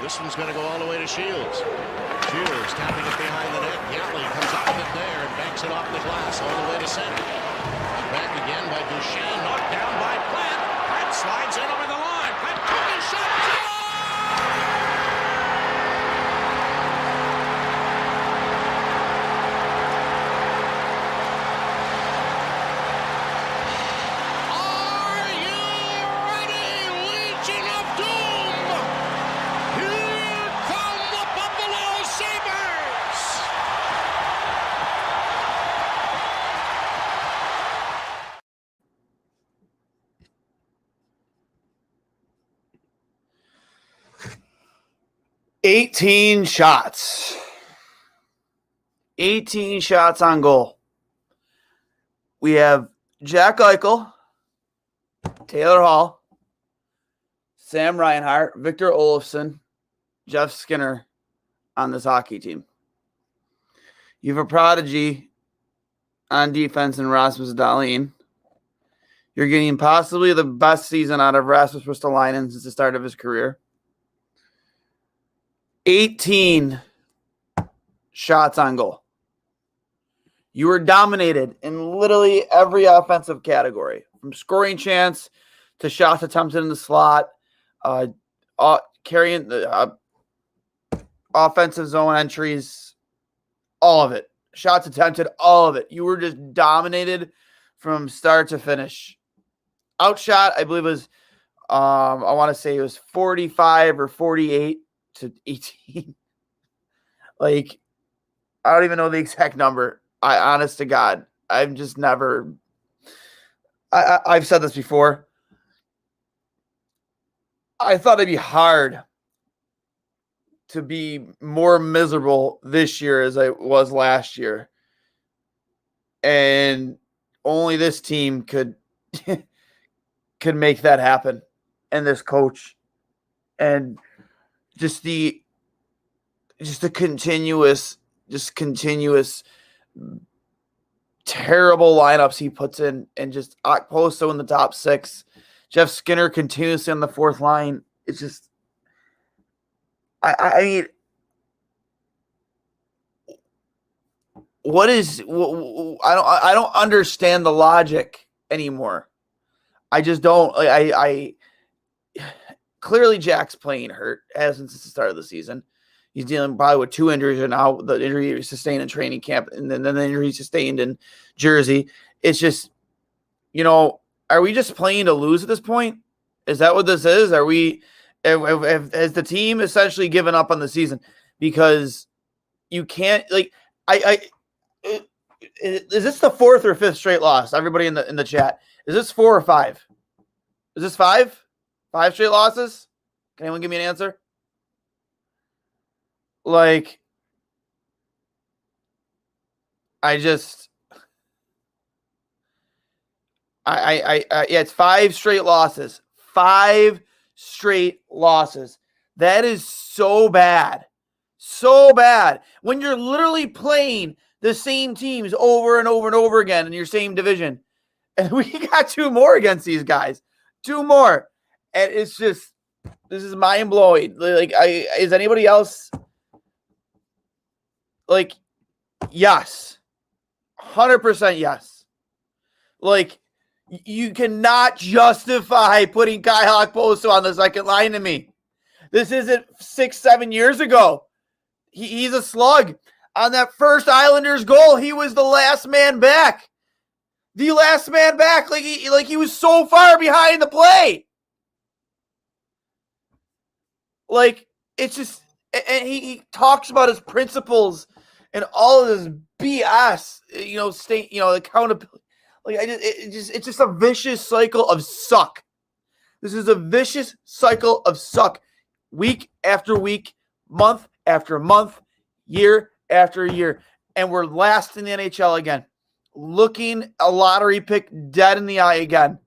This one's going to go all the way to Shields. Shields tapping it behind the net. Yally comes out of it there and banks it off the glass all the way to center. Back again by Duane, knocked down by Platt. Platt slides in over the line. Platt took his shot. Are you ready, Legion of Doom? Here come the Buffalo Sabres! $18 shots. 18 shots on goal. We have Jack Eichel, Taylor Hall, Sam Reinhart, Victor Olofsson, Jeff Skinner on this hockey team. You have a prodigy on defense in Rasmus Dahlin. You're getting possibly the best season out of Rasmus Ristolainen since the start of his career. 18 shots on goal. You were dominated in literally every offensive category, from scoring chance to shots attempted in the slot, carrying the offensive zone entries, all of it. Shots attempted, all of it. You were just dominated from start to finish. Outshot, I believe, was I want to say it was 45 or 48 to 18. Like, I don't even know the exact number. Honest to God, I've just never. I've said this before. I thought it'd be hard to be more miserable this year as I was last year. And only this team could make that happen. And this coach. And just the continuous terrible lineups he puts in, and just Okposo in the top 6. Jeff Skinner continuously on the 4th line. It's just, I mean, I don't understand the logic anymore. I just don't. I clearly Jack's playing hurt, has since the start of the season. He's dealing probably with 2 injuries, and now the injury he sustained in training camp, and then the injury he sustained in Jersey. It's just, are we just playing to lose at this point? Is that what this is? Are we? Has the team essentially given up on the season? Because you can't, is this the 4th or 5th straight loss? Everybody in the chat, is this 4 or 5? Is this 5? 5 straight losses? Can anyone give me an answer? Yeah, it's 5 straight losses. 5 straight losses. That is so bad. So bad. When you're literally playing the same teams over and over and over again in your same division. And we got 2 more against these guys. 2 more. And it's just, this is mind-blowing. Is anybody else yes. 100% yes. You cannot justify putting Kyle Okposo on the second line to me. This isn't 6-7 years ago. He's a slug. On that first Islanders goal, he was the last man back. The last man back. He was so far behind the play. It's just, and he talks about his principles and all of this BS, accountability. It's just a vicious cycle of suck. This is a vicious cycle of suck. Week after week, month after month, year after year. And we're last in the NHL again. Looking a lottery pick dead in the eye again.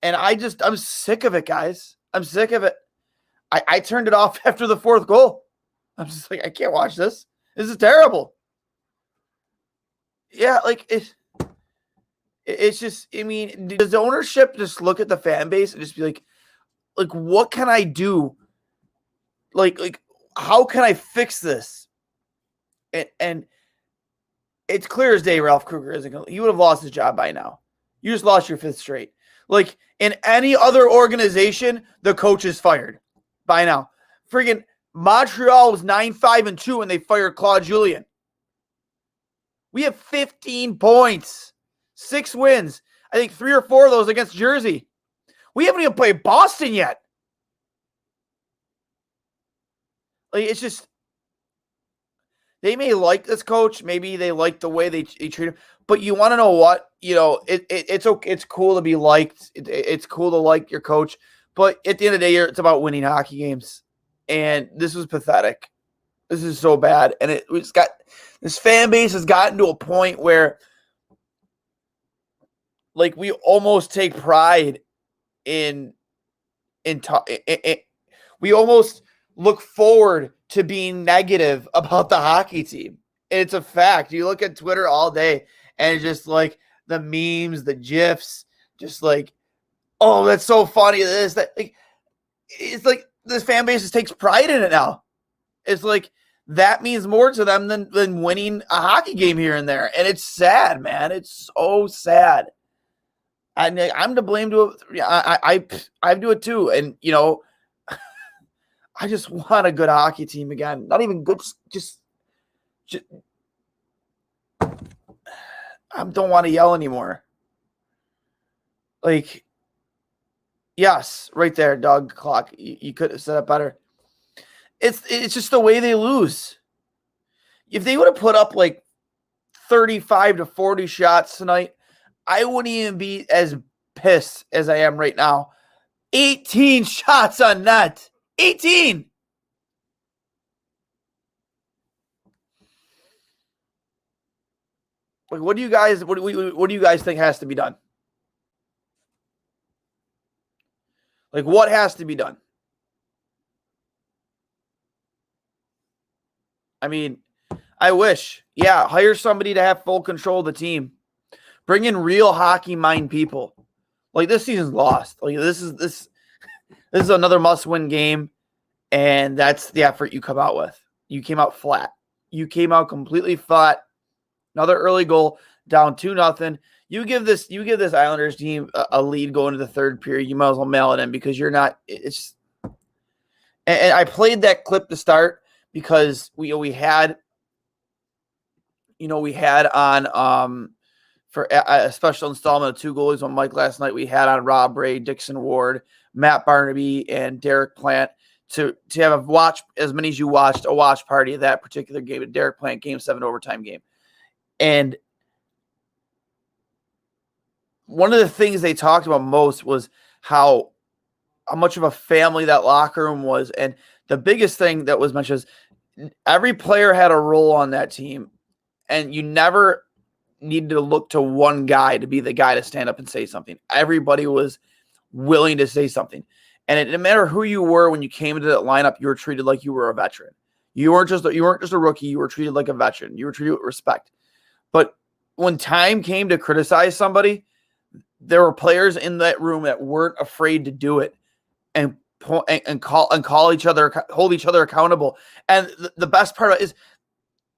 And I'm sick of it, guys. I'm sick of it. I turned it off after the 4th goal. I'm just I can't watch this. This is terrible. Yeah, it's just, does the ownership just look at the fan base and just be like, what can I do? How can I fix this? And it's clear as day Ralph Kruger isn't going to, he would have lost his job by now. You just lost your 5th straight. In any other organization, the coach is fired by now. Friggin' Montreal was 9-5-2 and they fired Claude Julien. We have 15 points, 6 wins. I think 3 or 4 of those against Jersey. We haven't even played Boston yet. It's just, they may like this coach. Maybe they like the way they treat him. But you want to know what? It's okay. It's cool to be liked. It's cool to like your coach. But at the end of the day, it's about winning hockey games. And this was pathetic. This is so bad. And this fan base has gotten to a point where we almost take pride in we almost look forward to being negative about the hockey team. It's a fact. You look at Twitter all day and it's just the memes, the GIFs, just oh, that's so funny. This, that. It's this fan base just takes pride in it now. It's that means more to them than winning a hockey game here and there. And it's sad, man. It's so sad. I'm to blame to it. I do it too. And, I just want a good hockey team again. Not even good, just I don't want to yell anymore. Yes, right there, dog clock. You could have said it better. It's just the way they lose. if they would have put up like 35 to 40 shots tonight, I wouldn't even be as pissed as I am right now. 18 shots on net. 18. Like, what do you guys think has to be done? Like, what has to be done? I mean, I wish. Yeah, hire somebody to have full control of the team. Bring in real hockey mind people. Like, this season's lost. Like, this is another must-win game, and that's the effort you come out with. You came out flat. You came out completely flat. Another early goal, down 2-0. You give this Islanders team a lead going to the third period. You might as well mail it in because you're not. It's. And I played that clip to start because we had on for a special installment of 2 goalies on Mike last night. We had on Rob Ray, Dixon Ward, Matt Barnaby, and Derek Plant to have a watch as many as you watched, a watch party of that particular game, a Derek Plant Game 7 overtime game. And one of the things they talked about most was how much of a family that locker room was. And the biggest thing that was mentioned is every player had a role on that team, and you never needed to look to one guy to be the guy to stand up and say something. Everybody was willing to say something. And it didn't matter who you were when you came into that lineup, you were treated like you were a veteran. You weren't just a rookie, you were treated like a veteran. You were treated with respect. But when time came to criticize somebody, there were players in that room that weren't afraid to do it and call each other, hold each other accountable. And the best part of it is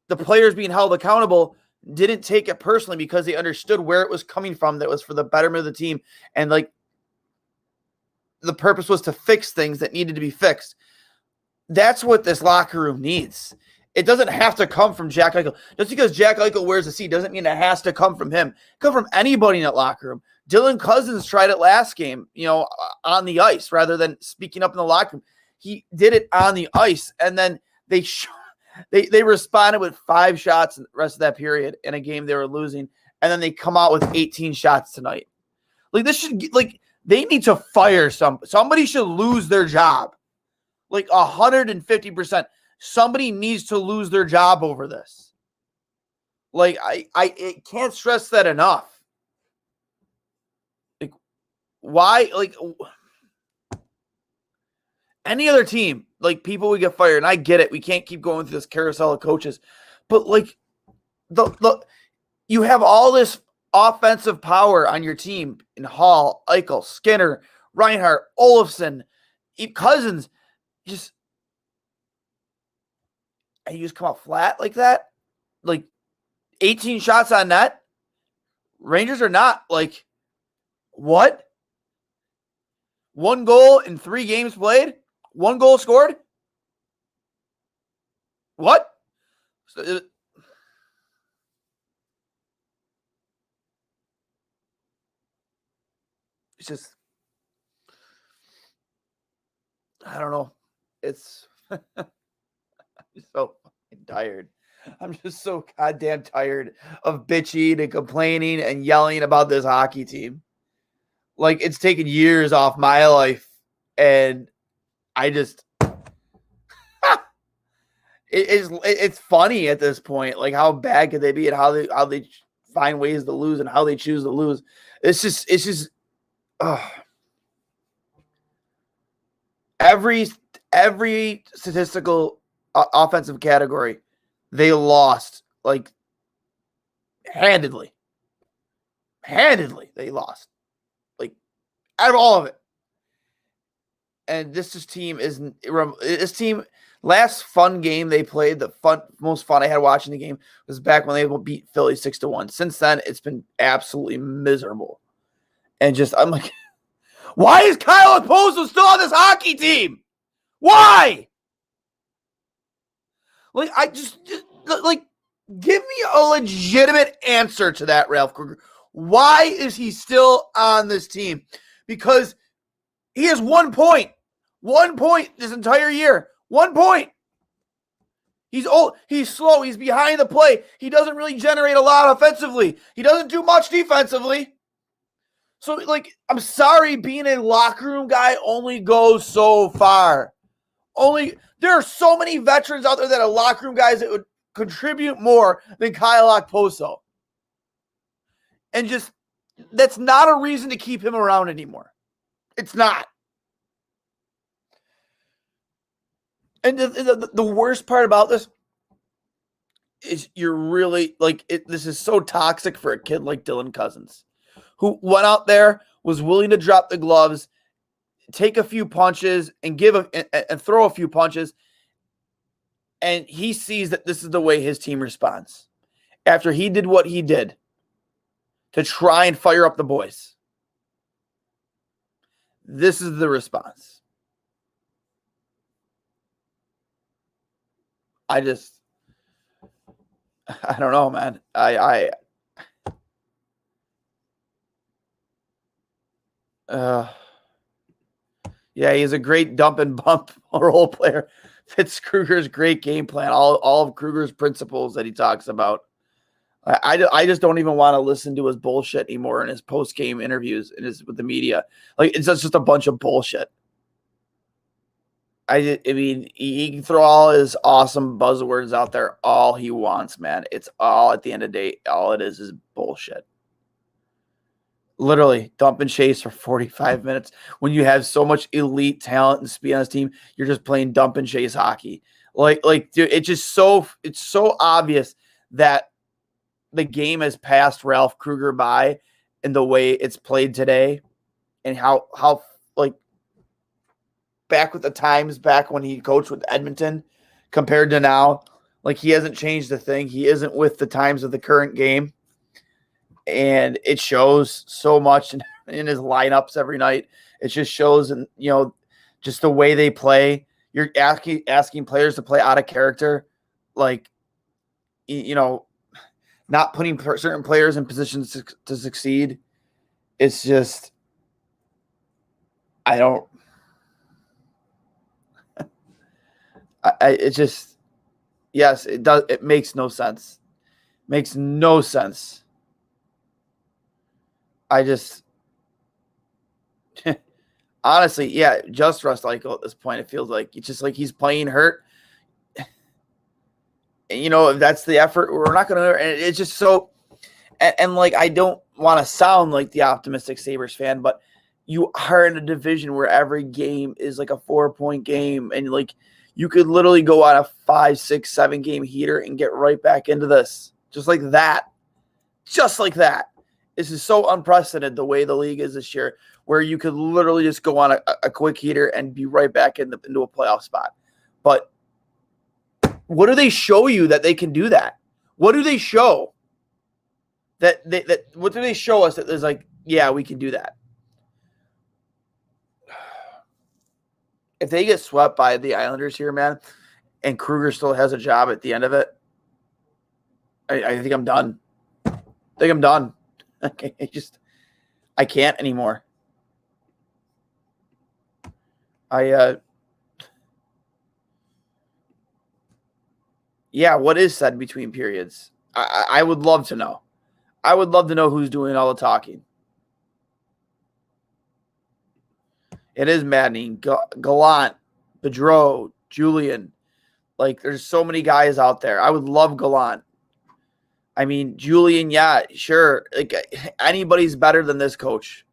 the players being held accountable didn't take it personally because they understood where it was coming from. That was for the betterment of the team. And like the purpose was to fix things that needed to be fixed. That's what this locker room needs. It doesn't have to come from Jack Eichel. Just because Jack Eichel wears a C doesn't mean it has to come from him. It come from anybody in that locker room. Dylan Cousins tried it last game, on the ice rather than speaking up in the locker room. He did it on the ice, and then they responded with 5 shots in the rest of that period in a game they were losing, and then they come out with 18 shots tonight. Like, this should they need to fire somebody should lose their job. Like 150%. Somebody needs to lose their job over this. Like, I can't stress that enough. Like, why? Like, any other team, like, people would get fired, and I get it. We can't keep going through this carousel of coaches, but like, you have all this offensive power on your team in Hall, Eichel, Skinner, Reinhart, Olofsson, Cousins, and you just come out flat like that? Like, 18 shots on net? Rangers are not, like, what? 1 goal in 3 games played? 1 goal scored? What? It's just, I don't know. It's so tired. I'm just so goddamn tired of bitching and complaining and yelling about this hockey team. Like, it's taken years off my life, and I just it's funny at this point, like, how bad could they be and how they find ways to lose and how they choose to lose. It's just every statistical offensive category they lost, like, handedly they lost, like, out of all of it. And this team last fun game they played, most fun I had watching the game was back when they beat Philly 6-1. Since then, it's been absolutely miserable. And just, I'm like, why is Kyle Okposo still on this hockey team? Why? Like, like, give me a legitimate answer to that, Ralph Kruger. Why is he still on this team? Because he has 1 point. 1 point this entire year. 1 point. He's old. He's slow. He's behind the play. He doesn't really generate a lot offensively. He doesn't do much defensively. So, like, I'm sorry, being a locker room guy only goes so far. There are so many veterans out there that are locker room guys that would contribute more than Kyle Okposo. And just, that's not a reason to keep him around anymore. It's not. And the worst part about this is you're really, like, this is so toxic for a kid like Dylan Cousins, who went out there, was willing to drop the gloves, take a few punches, and and throw a few punches, and he sees that this is the way his team responds. After he did what he did to try and fire up the boys, this is the response. I don't know, man. Yeah, he's a great dump and bump role player. Fits Kruger's great game plan. All of Kruger's principles that he talks about. I just don't even want to listen to his bullshit anymore in his post-game interviews and with the media. Like, it's just a bunch of bullshit. I mean, he can throw all his awesome buzzwords out there all he wants, man. It's all, at the end of the day, all it is bullshit. Literally, dump and chase for 45 minutes. When you have so much elite talent and speed on this team, you're just playing dump and chase hockey. Like, dude, it's so obvious that the game has passed Ralph Kruger by in the way it's played today, and how like, back with the times back when he coached with Edmonton compared to now, like, he hasn't changed a thing. He isn't with the times of the current game. And it shows so much in his lineups every night. It just shows, and just the way they play. You're asking players to play out of character, like, not putting certain players in positions to succeed. It's just, I don't. It just, yes, it does. It makes no sense. Makes no sense. I just, honestly, yeah, just Russ Eichel at this point. It feels like it's just like he's playing hurt. And, if that's the effort, we're not going to. And it's just so, and like, I don't want to sound like the optimistic Sabres fan, but you are in a division where every game is like a 4-point game, and like, you could literally go on a 5, 6, 7 game heater and get right back into this, just like that. This is so unprecedented the way the league is this year, where you could literally just go on a quick heater and be right back into a playoff spot. But what do they show you that they can do that? What do they show? What do they show us that there's like, yeah, we can do that? If they get swept by the Islanders here, man, and Kruger still has a job at the end of it, I think I'm done. I can't anymore. What is said between periods? I would love to know. I would love to know who's doing all the talking. It is maddening. Gallant, Bedreau, Julian. Like, there's so many guys out there. I would love Gallant. I mean, Julian, yeah, sure. Like, anybody's better than this coach.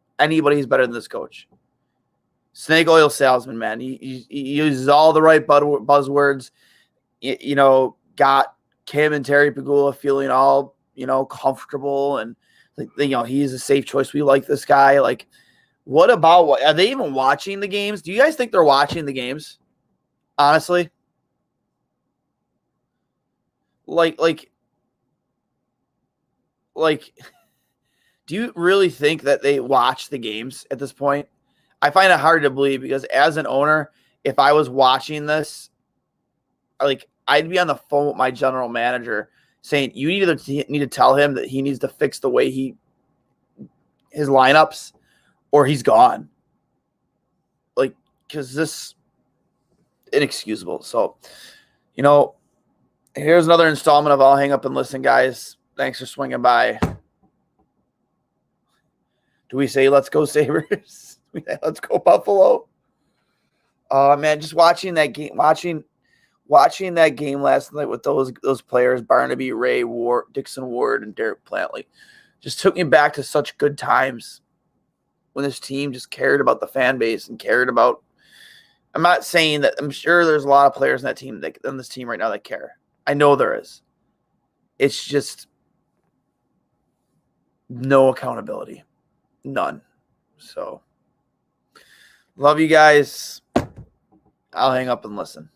Snake oil salesman, man. He uses all the right buzzwords. Got Kim and Terry Pegula feeling all, comfortable, and he's a safe choice. We like this guy. Like, what are they even watching the games? Do you guys think they're watching the games? Honestly, like, do you really think that they watch the games at this point? I find it hard to believe, because as an owner, if I was watching this, like, I'd be on the phone with my general manager saying, you need to tell him that he needs to fix the way his lineups, or he's gone. Like, because this inexcusable. So, Here's another installment of I'll Hang Up and Listen, guys. Thanks for swinging by. Do we say let's go Sabres? Let's go Buffalo. Man, just watching that game, watching that game last night with those players, Barnaby, Ray, Ward, Dixon Ward, and Derek Plantley, just took me back to such good times when this team just cared about the fan base and cared about. I'm not saying that. I'm sure there's a lot of players in that team in this team right now that care. I know there is. It's just no accountability. None. So, love you guys. I'll hang up and listen.